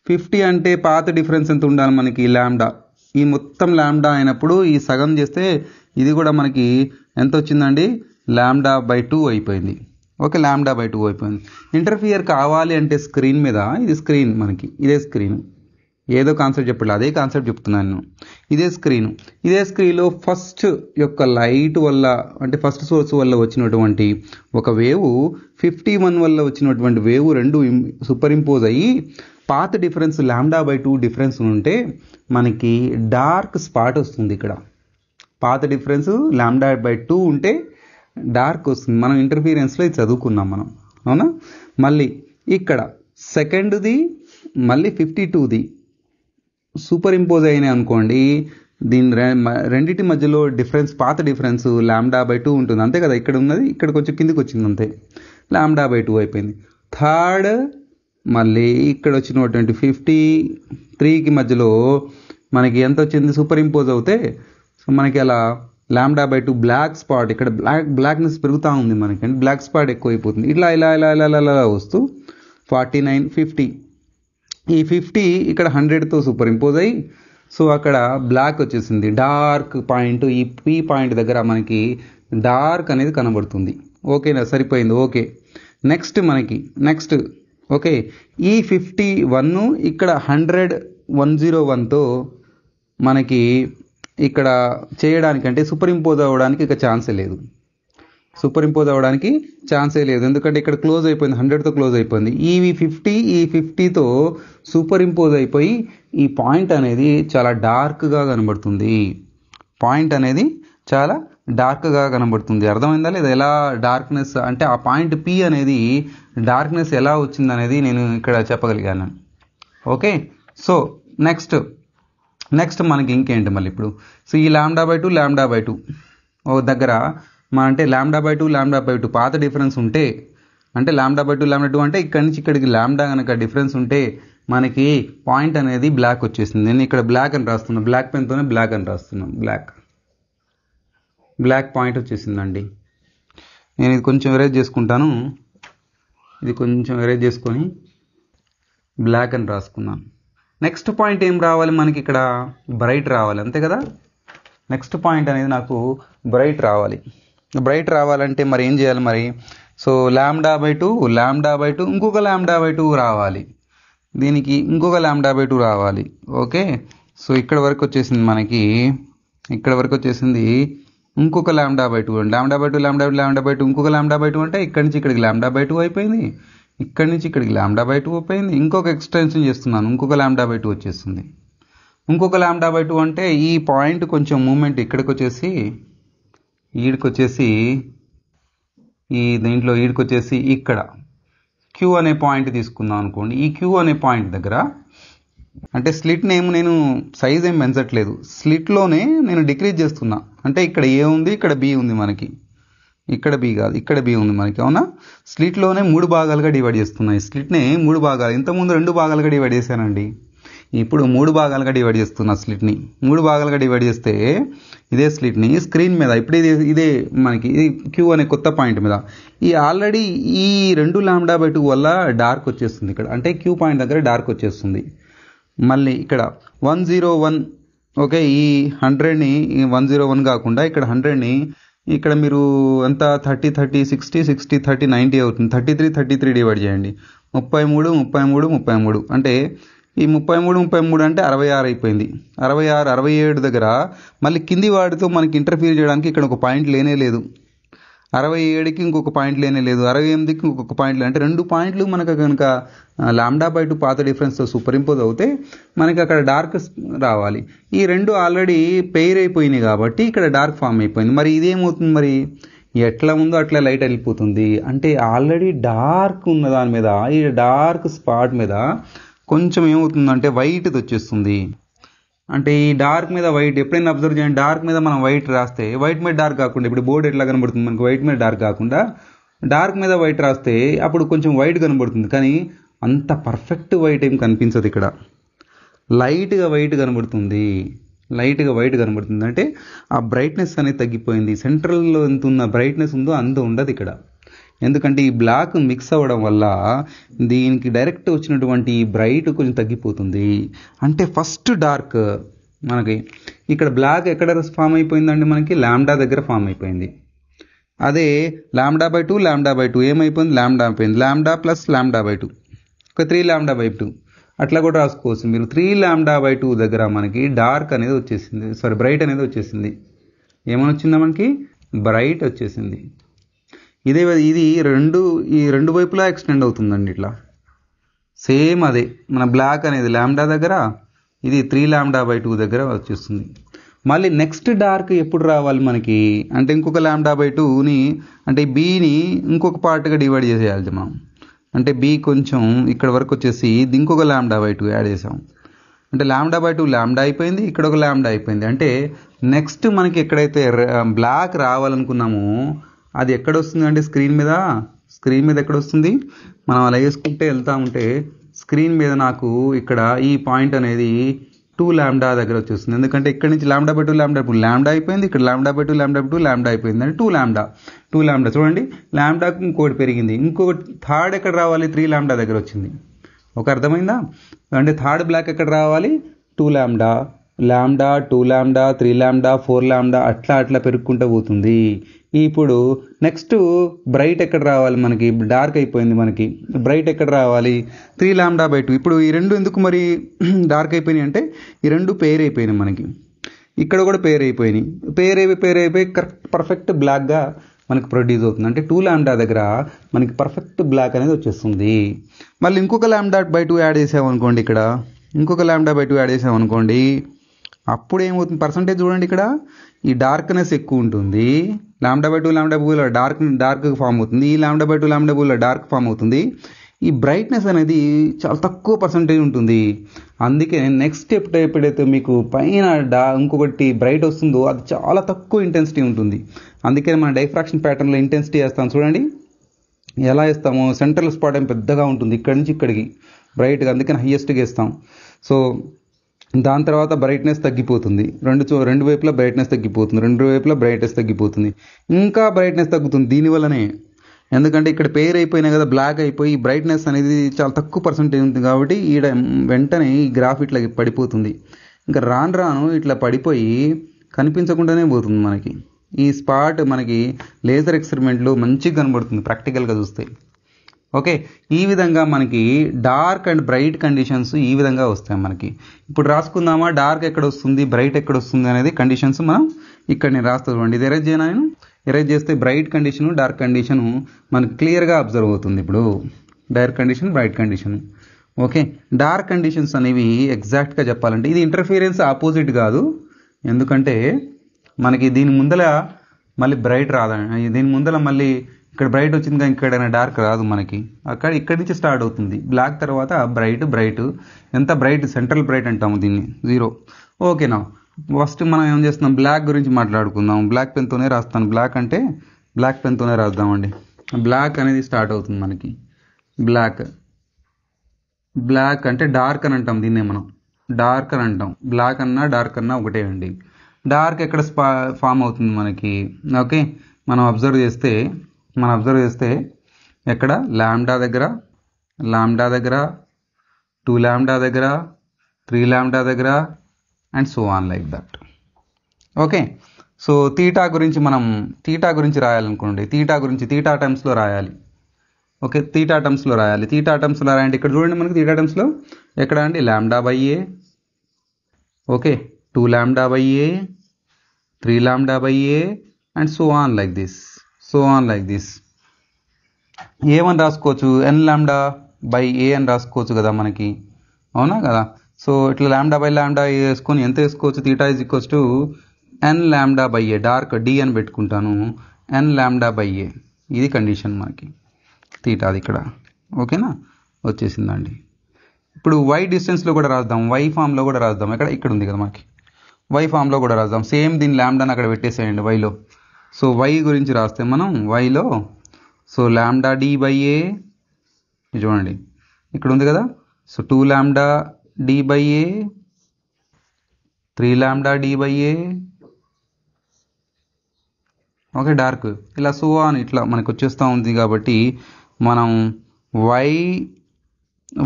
50 అంటే పాత డిఫరెన్స్ ఎంత ఉండాలి మనకి, లాంబ్డా. ఈ మొత్తం లాంబ్డా అయినప్పుడు ఈ సగం చేస్తే ఇది కూడా మనకి ఎంత వచ్చిందండి, లాంబ్డా బై 2 అయిపోయింది. ఓకే, లాంబ్డా బై 2 అయిపోయింది. ఇంటర్ఫియర్ కావాలి అంటే స్క్రీన్ మీద, ఇది స్క్రీన్ మనకి, ఇదే స్క్రీన్, ఏదో కాన్సెప్ట్ చెప్పట్లేదు, అదే కాన్సెప్ట్ చెప్తున్నాను నేను. ఇదే స్క్రీన్లో ఫస్ట్ యొక్క లైట్ వల్ల, అంటే ఫస్ట్ సోర్స్ వల్ల వచ్చినటువంటి ఒక వేవ్, 51 వల్ల వచ్చినటువంటి వేవ్ రెండు సూపర్ ఇంపోజ్ అయ్యి పాత డిఫరెన్స్ లాంబ్డా బై 2 డిఫరెన్స్ ఉంటే మనకి డార్క్ స్పాట్ వస్తుంది. ఇక్కడ పాత డిఫరెన్స్ లాంబ్డా బై 2 ఉంటే డార్క్ వస్తుంది. మనం ఇంటర్ఫీరెన్స్లో ఇది చదువుకున్నాం మనం, అవునా. మళ్ళీ ఇక్కడ సెకండ్ది మళ్ళీ 52ది సూపర్ ఇంపోజ్ అయినాయి అనుకోండి, దీని రెండింటి మధ్యలో డిఫరెన్స్, పాత డిఫరెన్స్ లాంబ్డా బై 2 ఉంటుంది, అంతే కదా. ఇక్కడ ఉన్నది ఇక్కడ కొంచెం కిందికి వచ్చింది, అంతే, లాంబ్డా బై 2 అయిపోయింది. థర్డ్ మళ్ళీ ఇక్కడ వచ్చినటువంటి 53కి మధ్యలో మనకి ఎంత వచ్చింది, సూపర్ ఇంపోజ్ అవుతే మనకి అలా లాంబ్డా బై 2 బ్లాక్ స్పాట్, ఇక్కడ బ్లాక్నెస్ పెరుగుతూ ఉంది మనకి, అంటే బ్లాక్ స్పాట్ ఎక్కువ అయిపోతుంది. ఇలా ఇలా ఇలా ఇలా ఇలా వస్తూ 49, 50, ఈ 50 ఇక్కడ 100తో సూపర్ ఇంపోజ్ అయ్యి, సో అక్కడ బ్లాక్ వచ్చేసింది, డార్క్ పాయింట్. ఈ పీ పాయింట్ దగ్గర మనకి డార్క్ అనేది కనబడుతుంది. ఓకేనా, సరిపోయింది. ఓకే, నెక్స్ట్ ఓకే, ఈ 51 ఇక్కడ 101తో మనకి ఇక్కడ చేయడానికి, అంటే సూపర్ ఇంపోజ్ అవ్వడానికి ఇక ఛాన్సే లేదు, ఎందుకంటే ఇక్కడ క్లోజ్ అయిపోయింది, 100తో క్లోజ్ అయిపోయింది. ఈ 50తో సూపర్ ఇంపోజ్ అయిపోయి ఈ పాయింట్ అనేది చాలా డార్క్గా కనబడుతుంది. అర్థమైందా లేదా, ఎలా డార్క్నెస్ అంటే ఆ పాయింట్ పి అనేది డార్క్నెస్ ఎలా వచ్చింది అనేది నేను ఇక్కడ చెప్పగలిగాను. ఓకే, సో నెక్స్ట్ మనకి ఇంకేంటి మళ్ళీ ఇప్పుడు. సో ఈ లాంబ్డా బై 2 దగ్గర అంటే లాంబ్డా బై 2 పాత డిఫరెన్స్ ఉంటే, అంటే లాంబ్డా బై 2 అంటే ఇక్కడి నుంచి ఇక్కడికి లాంబ్డా కనుక డిఫరెన్స్ ఉంటే మనకి పాయింట్ అనేది బ్లాక్ వచ్చేసింది. నేను ఇక్కడ బ్లాక్ అని రాస్తున్నాను, బ్లాక్ పెన్తోనే బ్లాక్ అని రాస్తున్నాను, బ్లాక్ పాయింట్ వచ్చేసిందండి. నేను ఇది కొంచెం ఎరేజ్ చేసుకుంటాను, ఇది కొంచెం ఎరేజ్ చేసుకొని బ్లాక్ అని రాసుకున్నాను. నెక్స్ట్ పాయింట్ ఏం రావాలి మనకి, ఇక్కడ బ్రైట్ రావాలి, అంతే కదా. నెక్స్ట్ పాయింట్ అనేది నాకు బ్రైట్ రావాలంటే మరి ఏం చేయాలి మరి. సో లాంబ్డా బై 2 ఇంకొక లాంబ్డా బై 2 రావాలి, దీనికి ఇంకొక లాంబ్డా బై 2 రావాలి. ఓకే, సో ఇక్కడ వరకు వచ్చేసింది మనకి, ఇంకొక లాంబ్డా బై 2 ఇంకొక లాంబ్డా బై 2 అంటే ఇక్కడి నుంచి ఇక్కడికి లాంబ్డా బై 2 అయిపోయింది, ఇక్కడి నుంచి ఇక్కడికి లాంబ్డా బై 2 అయిపోయింది. ఇంకొక ఎక్స్టెన్షన్ చేస్తున్నాను, ఇంకొక లాంబ్డా బై 2 వచ్చేస్తుంది. ఇంకొక లాంబ్డా బై 2 అంటే ఈ పాయింట్ కొంచెం మూమెంట్ ఇక్కడికి వచ్చేసి ఇక్కడ క్యూ అనే పాయింట్ తీసుకుందాం అనుకోండి. ఈ క్యూ అనే పాయింట్ దగ్గర అంటే స్లిట్ నేమ్ నేను సైజ్ ఏం పెంచట్లేదు, స్లిట్లోనే నేను డిక్రీజ్ చేస్తున్నా. అంటే ఇక్కడ ఏ ఉంది, ఇక్కడ బి ఉంది మనకి, ఇక్కడ బి కాదు, ఇక్కడ బి ఉంది మనకి, అవునా. స్లిట్లోనే 3 భాగాలుగా డివైడ్ చేస్తున్నాయి. స్లిట్ని 3 భాగాలు, ఇంతకుముందు 2 భాగాలుగా డివైడ్ చేశానండి, ఇప్పుడు 3 భాగాలుగా డివైడ్ చేస్తున్నా. స్లిట్ని 3 భాగాలుగా డివైడ్ చేస్తే ఇదే స్లిట్ని స్క్రీన్ మీద ఇప్పుడు ఇదే మనకి ఇది క్యూ అనే కొత్త పాయింట్ మీద ఈ ఆల్రెడీ ఈ 2λ/2 వల్ల డార్క్ వచ్చేస్తుంది ఇక్కడ. అంటే క్యూ పాయింట్ దగ్గర డార్క్ వచ్చేస్తుంది. మళ్ళీ ఇక్కడ 101, ఓకే, ఈ 100ని 101 కాకుండా ఇక్కడ 100ని ఇక్కడ మీరు ఎంత 30 30 60 60 30 90 అవుతుంది. 33 డివైడ్ చేయండి, 33 33 33 అంటే ఈ 33 33 అంటే 66 అయిపోయింది. 66 67 దగ్గర మళ్ళీ కింది వాడితో మనకి ఇంటర్ఫియర్ చేయడానికి ఇక్కడ ఒక పాయింట్ లేనే లేదు. 67కి ఇంకొక పాయింట్ లేనే లేదు, 68కి ఇంకొక పాయింట్ లేదు. అంటే 2 పాయింట్లు మనకు కనుక λ/2 పాత డిఫరెన్స్తో సూపర్ ఇంపోజ్ అవుతే మనకి అక్కడ డార్క్ రావాలి. ఈ 2 ఆల్రెడీ పెయిర్ అయిపోయినాయి కాబట్టి ఇక్కడ డార్క్ ఫామ్ అయిపోయింది. మరి ఇదేమవుతుంది, మరి ఎట్లా ఉందో అట్లా లైట్ వెళ్ళిపోతుంది. అంటే ఆల్రెడీ డార్క్ ఉన్న దాని మీద ఈ డార్క్ స్పాట్ మీద కొంచెం ఏమవుతుందంటే వైట్ది వచ్చేస్తుంది. అంటే ఈ డార్క్ మీద వైట్ ఎప్పుడైనా అబ్జర్వ్ చేయండి, డార్క్ మీద మనం వైట్ రాస్తే వైట్ మీద డార్క్ కాకుండా ఇప్పుడు బోర్డు ఎట్లా కనబడుతుంది మనకి, వైట్ మీద డార్క్ కాకుండా డార్క్ మీద వైట్ రాస్తే అప్పుడు కొంచెం వైట్ కనబడుతుంది. కానీ అంత పర్ఫెక్ట్ వైట్ ఏం కనిపించదు, ఇక్కడ లైట్గా వైట్ కనబడుతుంది. లైట్గా వైట్ కనబడుతుంది అంటే ఆ బ్రైట్నెస్ అనేది తగ్గిపోయింది. సెంట్రల్లో ఎంత ఉన్న బ్రైట్నెస్ ఉందో అంత ఉండదు ఇక్కడ. ఎందుకంటే ఈ బ్లాక్ మిక్స్ అవ్వడం వల్ల దీనికి డైరెక్ట్ వచ్చినటువంటి బ్రైట్ కొంచెం తగ్గిపోతుంది. అంటే ఫస్ట్ డార్క్ మనకి ఇక్కడ బ్లాక్ ఎక్కడ ఫామ్ అయిపోయిందండి, మనకి λ దగ్గర ఫామ్ అయిపోయింది. అదే λ/2 ఏమైపోయింది, λ అయిపోయింది, λ ప్లస్ λ/2 ఒక 3λ/2 అట్లా కూడా రాసుకోవచ్చు మీరు. 3λ/2 దగ్గర మనకి డార్క్ అనేది వచ్చేసింది, బ్రైట్ అనేది వచ్చేసింది. ఏమని వచ్చిందా మనకి, బ్రైట్ వచ్చేసింది. ఇది ఈ రెండు వైపులా ఎక్స్టెండ్ అవుతుందండి ఇట్లా. సేమ్ అదే మన బ్లాక్ అనేది λ దగ్గర, ఇది 3λ/2 దగ్గర వచ్చేస్తుంది. మళ్ళీ నెక్స్ట్ డార్క్ ఎప్పుడు రావాలి మనకి అంటే ఇంకొక λ/2ని అంటే బీని ఇంకొక పార్ట్గా డివైడ్ చేసేయాలి మనం. అంటే బి కొంచెం ఇక్కడ వరకు వచ్చేసి ఇంకొక λ/2 యాడ్ చేసాం. అంటే λ/2 λ అయిపోయింది, ఇక్కడ ఒక λ అయిపోయింది. అంటే నెక్స్ట్ మనకి ఎక్కడైతే బ్లాక్ రావాలనుకున్నామో అది ఎక్కడ వస్తుంది అంటే స్క్రీన్ మీద ఎక్కడ వస్తుంది, మనం అలా వేసుకుంటే వెళ్తా ఉంటే స్క్రీన్ మీద నాకు ఇక్కడ ఈ పాయింట్ అనేది 2λ దగ్గర వచ్చేస్తుంది. ఎందుకంటే ఇక్కడ నుంచి λ/2 λ అయిపోయింది, ఇక్కడ λ/2 λ అయిపోయింది. అంటే 2λ చూడండి, λకి ఇంకోటి పెరిగింది, ఇంకొకటి థర్డ్ ఎక్కడ రావాలి, 3λ దగ్గర వచ్చింది. ఒక అర్థమైందా. అంటే థర్డ్ బ్లాక్ ఎక్కడ రావాలి, 2λ 2λ 3λ 4λ అట్లా పెరుగుకుంటూ పోతుంది. ఇప్పుడు నెక్స్ట్ బ్రైట్ ఎక్కడ రావాలి, మనకి డార్క్ అయిపోయింది, మనకి బ్రైట్ ఎక్కడ రావాలి, 3λ/2. ఇప్పుడు ఈ 2 ఎందుకు మరి డార్క్ అయిపోయినాయి అంటే ఈ 2 పెయిర్ అయిపోయినాయి మనకి, ఇక్కడ కూడా పెయిర్ అయిపోయి కరెక్ట్ పర్ఫెక్ట్ బ్లాక్గా మనకి ప్రొడ్యూస్ అవుతుంది. అంటే 2λ దగ్గర మనకి పర్ఫెక్ట్ బ్లాక్ అనేది వచ్చేస్తుంది. మళ్ళీ ఇంకొక λ/2 యాడ్ చేసామనుకోండి, ఇక్కడ ఇంకొక λ/2 యాడ్ చేసామనుకోండి, అప్పుడు ఏమవుతుంది పర్సంటేజ్ చూడండి, ఇక్కడ ఈ డార్క్నెస్ ఎక్కువ ఉంటుంది. λ/2 డార్క్ ఫామ్ అవుతుంది, ఈ λ/2 డార్క్ ఫామ్ అవుతుంది. ఈ బ్రైట్నెస్ అనేది చాలా తక్కువ పర్సంటేజ్ ఉంటుంది. అందుకే నెక్స్ట్ ఎప్పుడైతే మీకు పైన ఇంకొకటి బ్రైట్ వస్తుందో అది చాలా తక్కువ ఇంటెన్సిటీ ఉంటుంది. అందుకే మన డైఫ్రాక్షన్ ప్యాటర్న్లో ఇంటెన్సిటీ వేస్తాం చూడండి, ఎలా వేస్తాము, సెంట్రల్ స్పాట్ ఏం పెద్దగా ఉంటుంది, ఇక్కడి నుంచి ఇక్కడికి బ్రైట్గా, అందుకని హైయెస్ట్గా వేస్తాం. సో దాని తర్వాత బ్రైట్నెస్ తగ్గిపోతుంది, రెండు వైపులా బ్రైట్నెస్ తగ్గిపోతుంది, ఇంకా బ్రైట్నెస్ తగ్గుతుంది దీనివల్లనే. ఎందుకంటే ఇక్కడ పెయిర్ అయిపోయినాయి కదా, బ్లాక్ అయిపోయి బ్రైట్నెస్ అనేది చాలా తక్కువ పర్సెంటేజ్ ఉంటుంది కాబట్టి ఈడ వెంటనే ఈ గ్రాఫ్ ఇట్లా పడిపోతుంది. ఇంకా రాను ఇట్లా పడిపోయి కనిపించకుండానే పోతుంది మనకి. ఈ స్పాట్ మనకి లేజర్ ఎక్స్పెరిమెంట్లో మంచిగా కనబడుతుంది ప్రాక్టికల్గా చూస్తే. ఓకే, ఈ విధంగా మనకి డార్క్ అండ్ బ్రైట్ కండిషన్స్ ఈ విధంగా వస్తాయి మనకి. ఇప్పుడు రాసుకుందామా, డార్క్ ఎక్కడ వస్తుంది, బ్రైట్ ఎక్కడ వస్తుంది అనేది కండిషన్స్ మనం ఇక్కడ నేను రాస్తాను. ఇది ఎరేజ్ చేయనా, నేను ఎరేజ్ చేస్తే బ్రైట్ కండిషను డార్క్ కండిషను మనకు క్లియర్గా అబ్జర్వ్ అవుతుంది. ఇప్పుడు dark condition, bright condition. Okay, dark conditions అనేవి ఎగ్జాక్ట్గా చెప్పాలంటే ఇది ఇంటర్ఫీరెన్స్ ఆపోజిట్ కాదు, ఎందుకంటే మనకి దీని ముందల మళ్ళీ బ్రైట్ రాదండి, దీని ముందల మళ్ళీ ఇక్కడ బ్రైట్ వచ్చింది కానీ ఇక్కడైనా డార్క్ రాదు మనకి. ఇక్కడి నుంచి స్టార్ట్ అవుతుంది. బ్లాక్ తర్వాత బ్రైట్ ఎంత బ్రైట్, సెంట్రల్ బ్రైట్ అంటాము దీన్ని, 0. ఓకేనా. ఫస్ట్ మనం ఏం చేస్తున్నాం, బ్లాక్ గురించి మాట్లాడుకుందాం. బ్లాక్ పెన్తోనే రాస్తాను. బ్లాక్ అంటే బ్లాక్ పెన్తోనే రాద్దామండి. బ్లాక్ అనేది స్టార్ట్ అవుతుంది మనకి. బ్లాక్ అంటే డార్క్ అని అంటాం దీన్నే మనం, డార్క్ అని అంటాం. బ్లాక్ అన్నా డార్క్ అన్నా ఒకటే అండి. డార్క్ ఎక్కడ ఫామ్ అవుతుంది మనకి, ఓకే. మనం అబ్జర్వ్ చేస్తే ఎక్కడ లాంబ్డా దగ్గర, 2 లాంబ్డా దగ్గర, 3 లాంబ్డా దగ్గర and so on like that. Okay. So theta గురించి రాయాలనుకోండి. తీటా టర్మ్స్లో రాయాలి. ఓకే, తీటా టర్మ్స్లో రాయాలి. రాయాలంటే ఇక్కడ చూడండి మనకి తీటా టర్మ్స్లో ఎక్కడ అండి, lambda by A, okay, 2 lambda by A, 3 lambda by A and so on like this. ఏమని రాసుకోవచ్చు, ఎన్ లాంబ్డా బై ఏ అని రాసుకోవచ్చు కదా మనకి, అవునా కదా. సో ఇట్లా లాంబ్డా బై లాంబ్డా వేసుకొని ఎంత వేసుకోవచ్చు, theta is equals to N lambda by A, dark D అని పెట్టుకుంటాను, ఎన్ లాంబ్డా బై ఏ. ఇది కండిషన్ మనకి తీటాది ఇక్కడ. ఓకేనా, వచ్చేసిందండి. ఇప్పుడు వై డిస్టెన్స్లో కూడా రాద్దాం, వై ఫామ్లో కూడా రాద్దాం. ఇక్కడ ఉంది కదా మనకి, వై ఫామ్లో కూడా రాద్దాం. సేమ్ దీని లాంబ్డాని అక్కడ పెట్టేసేయండి వైలో. సో వై గురించి రాస్తే మనం వైలో, so lambda D by A చూడండి ఇక్కడ ఉంది కదా. So 2 lambda D by A, 3 lambda D by A, okay, dark ఇలా సో అని ఇట్లా మనకు వచ్చేస్తూ ఉంది. కాబట్టి మనం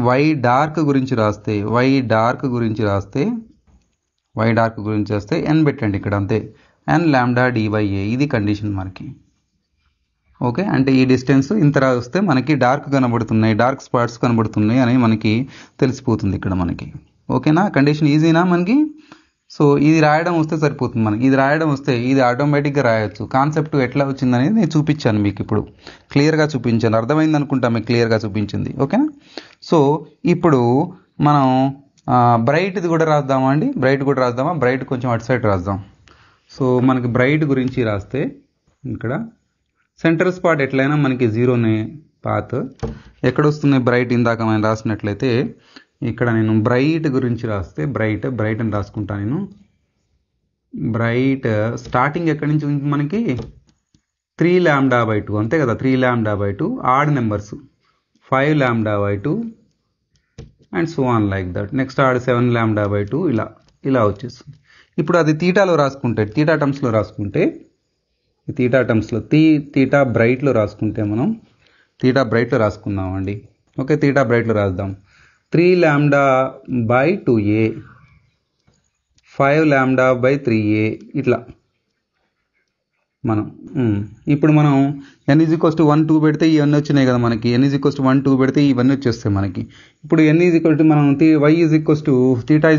వై డార్క్ గురించి రాస్తే ఎన్ పెట్టండి ఇక్కడ, అంతే, ఎన్ లాంబ్డా డి బై ఏ. ఇది కండిషన్ మనకి. ఓకే, అంటే ఈ డిస్టెన్స్ ఇంత రాస్తే మనకి డార్క్ కనబడుతున్నాయి, డార్క్ స్పాట్స్ కనబడుతున్నాయి అని మనకి తెలిసిపోతుంది ఇక్కడ మనకి. ఓకేనా, కండిషన్ ఈజీనా మనకి. సో ఇది రాయడం వస్తే సరిపోతుంది మనకి. ఇది రాయడం వస్తే ఇది ఆటోమేటిక్గా రాయొచ్చు. కాన్సెప్ట్ ఎట్లా వచ్చిందనేది నేను చూపించాను మీకు, ఇప్పుడు క్లియర్గా చూపించాను. అర్థమైంది అనుకుంటా మీకు, క్లియర్గా చూపించింది. ఓకేనా. సో ఇప్పుడు మనం బ్రైట్ది కూడా రాద్దామా అండి, బ్రైట్ కొంచెం అటు సైడ్ రాద్దాం. సో మనకి బ్రైట్ గురించి రాస్తే ఇక్కడ సెంటర్ స్పాట్ ఎట్లయినా మనకి 0నే పాత్. ఎక్కడ వస్తున్నాయి బ్రైట్, ఇందాక మనం రాసినట్లయితే ఇక్కడ నేను బ్రైట్ గురించి రాస్తే బ్రైట్ అని రాసుకుంటాను నేను. బ్రైట్ స్టార్టింగ్ ఎక్కడి నుంచి ఉంది మనకి, 3 లాంబ్డా బై 2, అంతే కదా. 3 lambda by 2 odd numbers, 5 lambda by 2 and so on like that. Next odd 7 lambda by 2 ఇలా వచ్చేస్తుంది. ఇప్పుడు అది తీటాలో రాసుకుంటే, తీటా టర్మ్స్లో తీటా బ్రైట్లో రాసుకుంటే మనం తీటా బ్రైట్లో రాసుకుందామండి. ఓకే, తీటా బ్రైట్లో రాద్దాం. 3 lambda by 2a, 5 lambda by 3a ఇట్లా మనం. ఇప్పుడు మనం n = 1 2 పెడితే ఇవన్నీ వచ్చినాయి కదా మనకి. n = 1 2 పెడితే ఇవన్నీ వచ్చేస్తాయి మనకి. ఇప్పుడు n మనం y తీటా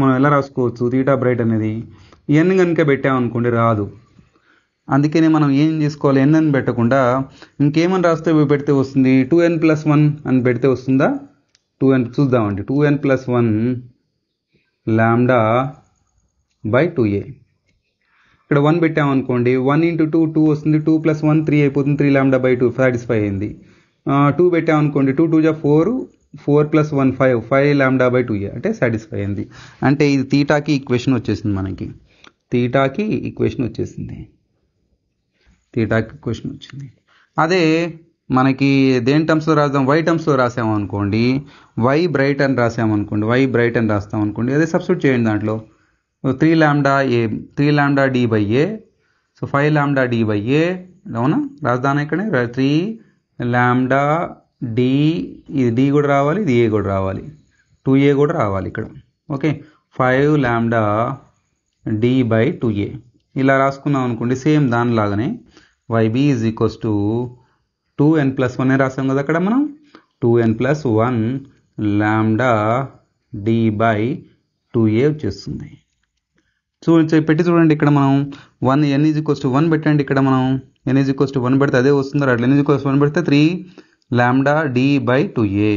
మనం ఎలా రాసుకోవచ్చు, తీటా బ్రైట్ అనేది n కనుక పెట్టామనుకోండి రాదు. అందుకనే మనం ఏం చేసుకోవాలి, n అని పెట్టకుండా ఇంకేమని రాస్తే పెడితే వస్తుంది, 2n+1 అని పెడితే వస్తుందా. 2n చూద్దామండి. 2n+1 lambda by 2a. ఇక్కడ 1 పెట్టామనుకోండి, 1 × 2 2 వస్తుంది, 2+1 3 అయిపోతుంది, 3 లాంబ్డా బై 2 సాటిస్ఫై అయింది. 2 పెట్టామనుకోండి, 2 2 4, 4+1 5 లాంబ్డా బై 2a అంటే సాటిస్ఫై అయింది. అంటే ఇది తీటాకి ఈక్వేషన్ వచ్చేసింది మనకి. తీటాకి ఈక్వేషన్ వచ్చింది. అదే మనకి దేని టర్మ్స్లో రాద్దాం, వై టర్మ్స్లో రాసామనుకోండి, వై బ్రైట్ అని రాస్తామనుకోండి, అదే సబ్స్టిట్యూట్ చేయండి దాంట్లో. 3 lambda D by a, so 5 lambda D by a, అవునా, రాద్దాం ఇక్కడ 3 లాంబ్డా డి, ఇది డి కూడా రావాలి, ఇది ఏ కూడా రావాలి, 2a కూడా రావాలి ఇక్కడ. Okay, 5 lambda D by 2a ఇలా రాసుకున్నాం అనుకోండి. సేమ్ దానిలాగానే yb = 2n+1 రాసాం కదా అక్కడ మనం. 2n+1 lambda D by 2a వచ్చేస్తుంది. పెట్టి చూడండి ఇక్కడ మనం n = 1 పెట్టండి. ఇక్కడ మనం n = 1 పెడితే అదే వస్తుంది. అట్లా n = 1 పెడితే 3 lambda D by 2a.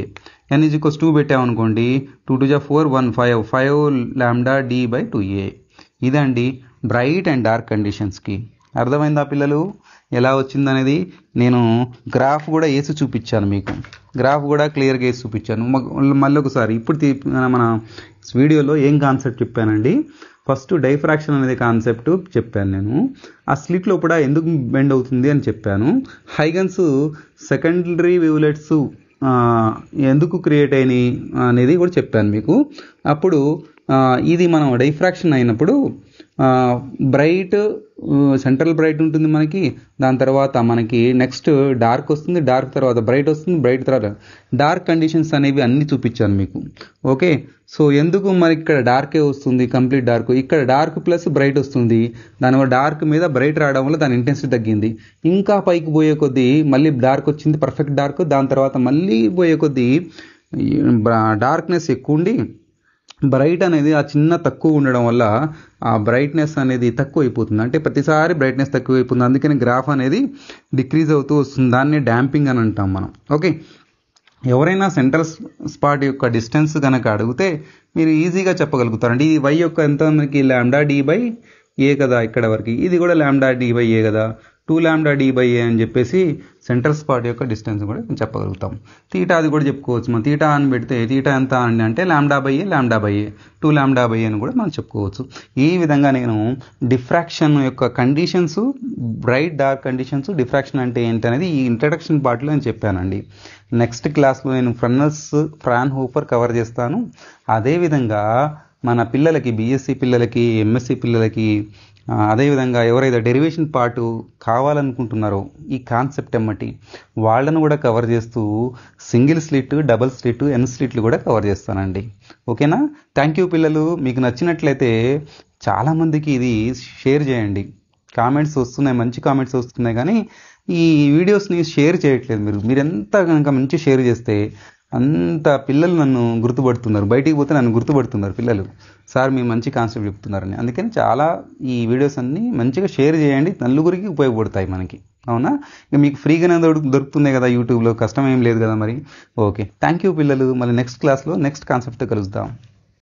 n = 2 పెట్టామనుకోండి, 2 2 4 1 5 లాంబ్డా డి బై 2a. ఇదండి బ్రైట్ అండ్ డార్క్ కండిషన్స్కి. అర్థమైందా పిల్లలు? ఎలా వచ్చిందనేది నేను గ్రాఫ్ కూడా వేసి చూపించాను, మీకు గ్రాఫ్ కూడా క్లియర్గా వేసి చూపించాను. మళ్ళీ ఒకసారి ఇప్పుడు మన వీడియోలో ఏం కాన్సెప్ట్ చెప్పానండి, ఫస్ట్ డైఫ్రాక్షన్ అనేది కాన్సెప్ట్ చెప్పాను నేను. ఆ స్లిట్ లోపల ఎందుకు బెండ్ అవుతుంది అని చెప్పాను. హైగన్స్ సెకండరీ వేవ్లెట్స్ ఎందుకు క్రియేట్ అయినాయి అనేది కూడా చెప్పాను మీకు. అప్పుడు ఇది మనం డైఫ్రాక్షన్ అయినప్పుడు బ్రైట్ సెంట్రల్ బ్రైట్ ఉంటుంది మనకి, దాని తర్వాత మనకి నెక్స్ట్ డార్క్ వస్తుంది, డార్క్ తర్వాత బ్రైట్ వస్తుంది, బ్రైట్ తర్వాత డార్క్ కండిషన్స్ అనేవి అన్నీ చూపించాను మీకు. ఓకే, సో ఎందుకు మరి ఇక్కడ డార్కే వస్తుంది, కంప్లీట్ డార్క్, ఇక్కడ డార్క్ ప్లస్ బ్రైట్ వస్తుంది, దానివల్ల డార్క్ మీద బ్రైట్ రావడం వల్ల దాని ఇంటెన్సిటీ తగ్గింది. ఇంకా పైకి పోయే కొద్దీ మళ్ళీ డార్క్ వచ్చింది, పర్ఫెక్ట్ డార్క్, దాని తర్వాత మళ్ళీ పోయే కొద్దీ డార్క్నెస్ ఎక్కువ ఉండి బ్రైట్ అనేది ఆ చిన్న తక్కువ ఉండడం వల్ల ఆ బ్రైట్నెస్ అనేది తక్కువ అయిపోతుంది. అంటే ప్రతిసారి బ్రైట్నెస్ తక్కువ అయిపోతుంది, అందుకని గ్రాఫ్ అనేది డిక్రీజ్ అవుతూ వస్తుంది. దాన్ని డాంపింగ్ అని అంటాం మనం. ఓకే, ఎవరైనా సెంట్రల్ స్పాట్ యొక్క డిస్టెన్స్ కనుక అడిగితే మీరు ఈజీగా చెప్పగలుగుతారండి. ఈ y యొక్క ఎంత మనకి λd/a కదా, ఇక్కడ వరకు ఇది కూడా λd/a కదా, 2λd/a అని చెప్పేసి సెంట్రల్ స్పాట్ యొక్క డిస్టెన్స్ కూడా చెప్పగలుగుతాం. తీటా అది కూడా చెప్పుకోవచ్చు. మనం తీటా అని పెడితే తీటా ఎంత అండి అంటే λ/a 2λ/a అని కూడా మనం చెప్పుకోవచ్చు. ఈ విధంగా నేను డిఫ్రాక్షన్ యొక్క conditions, bright dark conditions, diffraction అంటే ఏంటి అనేది ఈ ఇంట్రడక్షన్ పార్ట్లో నేను చెప్పానండి. నెక్స్ట్ క్లాస్లో నేను ఫ్రాన్హోఫర్ కవర్ చేస్తాను. అదేవిధంగా మన పిల్లలకి, బీఎస్సీ పిల్లలకి, ఎంఎస్సీ పిల్లలకి, అదేవిధంగా ఎవరైతే డెరివేషన్ పార్ట్ కావాలనుకుంటున్నారో ఈ కాన్సెప్ట్ ఎమ్మటి వాళ్ళను కూడా కవర్ చేస్తూ సింగిల్ స్లిట్, డబుల్ స్లిట్, ఎన్ స్లిట్లు కూడా కవర్ చేస్తానండి. ఓకేనా? థ్యాంక్ యూ పిల్లలు. మీకు నచ్చినట్లయితే చాలామందికి ఇది షేర్ చేయండి. కామెంట్స్ వస్తున్నాయి, మంచి కామెంట్స్ వస్తున్నాయి, కానీ ఈ వీడియోస్ని షేర్ చేయట్లేదు. మీరు ఎంత కనుక మంచి షేర్ చేస్తే అంత పిల్లలు నన్ను గుర్తుపడుతున్నారు, బయటికి పోతే నన్ను గుర్తుపడుతున్నారు పిల్లలు, సార్ మీరు మంచి కాన్సెప్ట్ చెప్తున్నారని. అందుకని చాలా ఈ వీడియోస్ అన్నీ మంచిగా షేర్ చేయండి, నలుగురికి ఉపయోగపడతాయి మనకి. అవునా? ఇక మీకు ఫ్రీగానే దొరుకుతున్నాయి కదా యూట్యూబ్లో, కష్టం ఏం లేదు కదా మరి. ఓకే, థ్యాంక్ యూ పిల్లలు. మళ్ళీ నెక్స్ట్ క్లాస్లో నెక్స్ట్ కాన్సెప్ట్తో కలుద్దాం.